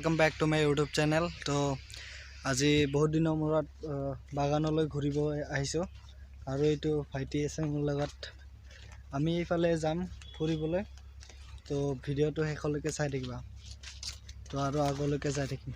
Welcome back to my YouTube channel. तो आज बहुत दिन मूरत बागानলৈ घूरिब आहिছো আৰু এইটো ভাইটি আছে মোৰ লগত। আমি এইফালে যাম ফুৰিবলৈ। তো ভিডিওটো শেষলৈকে চাই থাকিবা। তো আৰু আগলৈকে যাই থাকিম।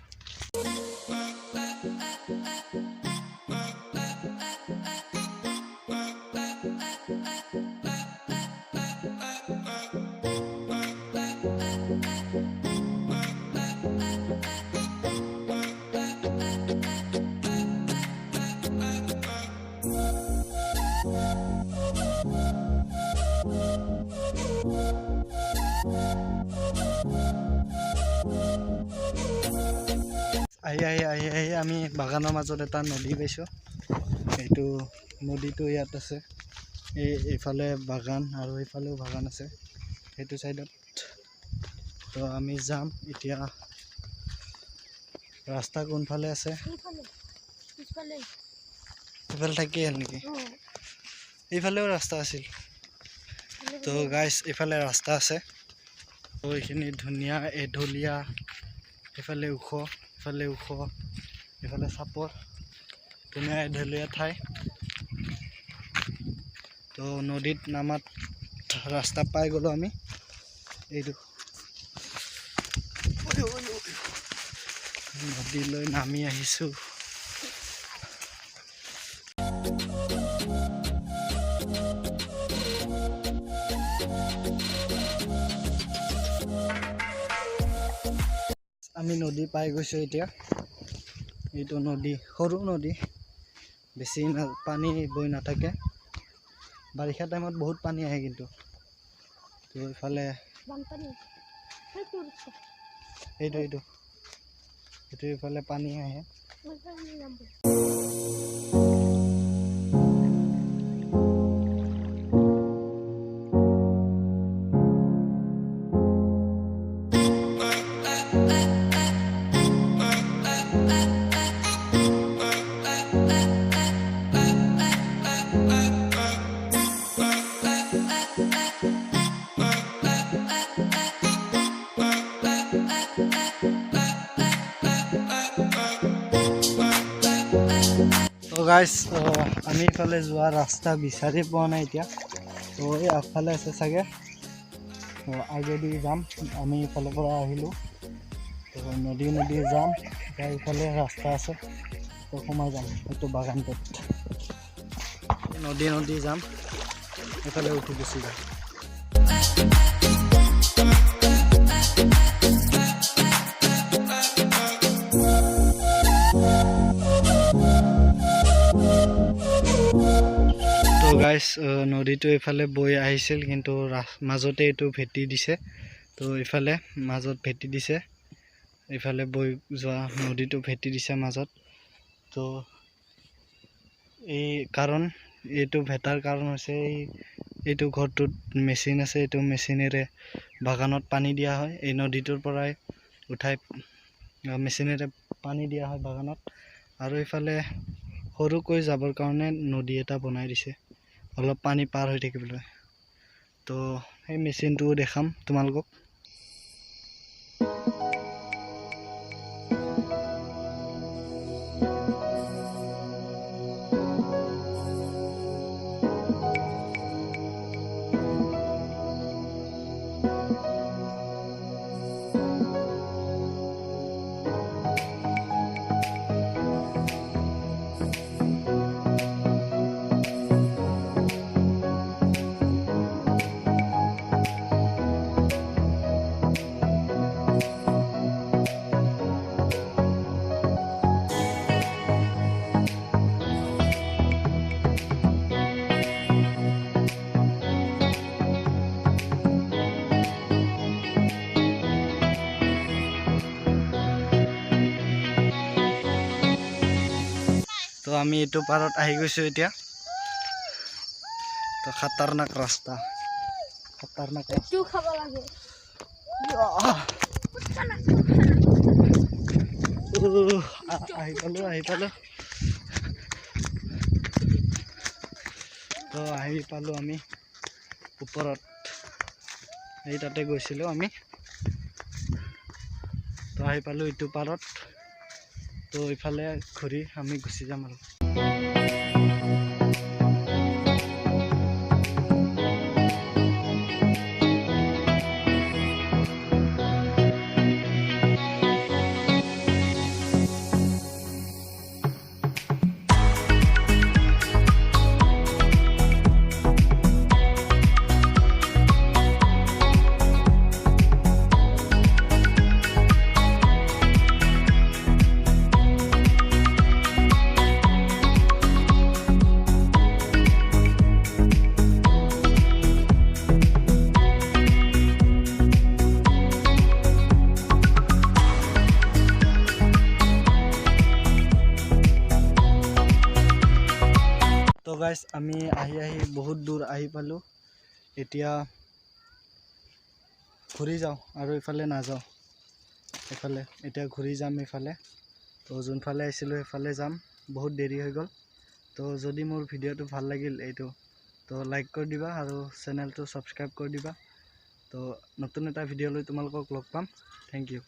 আহি আমি বাগানৰ মাজত এটা নদী পাইছো। এইটো নদীটো ইয়াত আছে। এইফালে বাগান আৰু এইফালেও বাগান আছে সেইটো সাইডত। তো আমি যাম এতিয়া। ৰাস্তা কোনফালে আছে? এইফালে থাকি আহিল নেকি? এইফালেও ৰাস্তা আছিল। তো গাইস এইফালে ৰাস্তা আছে। তো এইখিনি ধুনীয়া এঢলীয়া, এইফালে ওখ, এইফালে চাপৰ, ধুনীয়া এঢলীয়া ঠাই। তো নদীত নামাত ৰাস্তা পাই গ'লো আমি। এইটো নদীলৈ নামি আহিছো। আমি নদী পাই গৈছো এতিয়া। এইটো নদী, সৰু নদী, বেছি পানী বৈ নাথাকে। বাৰিষা টাইমত বহুত পানী আহে কিন্তু। তো এইফালে এইটো এইফালে পানী আহে। তো গাইস আমি ইফালে যোৱা ৰাস্তা বিচাৰি পোৱা নাই এতিয়া। তো এই আগফালে আছে চাগে। তো আগেদি যাম। আমি ইফালৰ পৰা আহিলোঁ। তো নদী যাম। এতিয়া ইফালে ৰাস্তা আছে। তো সোমাই যাম এইটো বাগানটোত। নদী যাম। এইফালে উঠি গুচি যাম। তো গাইস নদীটো এইফালে বৈ আহিছিল কিন্তু মাজতে এইটো ভেটি দিছে। তো এইফালে মাজত ভেটি দিছে। এইফালে বৈ যোৱা নদীটো ভেটি দিছে মাজত। তো এই কাৰণ এইটো ভেটাৰ কাৰণ হৈছে এইটো ঘৰটোত মেচিন আছে। এইটো মেচিনেৰে বাগানত পানী দিয়া হয়। এই নদীটোৰ পৰাই উঠাই মেচিনেৰে পানী দিয়া হয় বাগানত। আৰু এইফালে সৰুকৈ যাবৰ কাৰণে নদী এটা বনাই দিছে অলপ পানী পাৰ হৈ থাকিবলৈ। তো সেই মেচিনটোও দেখাম তোমালোকক। তো আমি এইটো পাৰত আহি গৈছো এতিয়া। তো খতৰনাক ৰাস্তা, একটু খাব লাগে। আহি পালো। তো আহি পালো আমি ওপৰত। এই তাতে গৈছিলো আমি। তো আহি পালোঁ এইটো পাৰত তো ইফালে ঘূৰি আমি গুচি যাম আৰু তো গাইজ আমি আহি বহুত দূৰ আহি পালোঁ এতিয়া ঘূৰি যাওঁ আৰু ইফালে নাযাওঁ এফালে এতিয়া ঘূৰি যাম ইফালে তো যোনফালে আহিছিলোঁ সেইফালে যাম বহুত দেৰি হৈ গ'ল তো যদি মোৰ ভিডিঅ'টো ভাল লাগিল এইটো তো লাইক কৰি দিবা আৰু চেনেলটো ছাবস্ক্ৰাইব কৰি দিবা তো নতুন এটা ভিডিঅ' লৈ তোমালোকক লগ পাম থেংক ইউ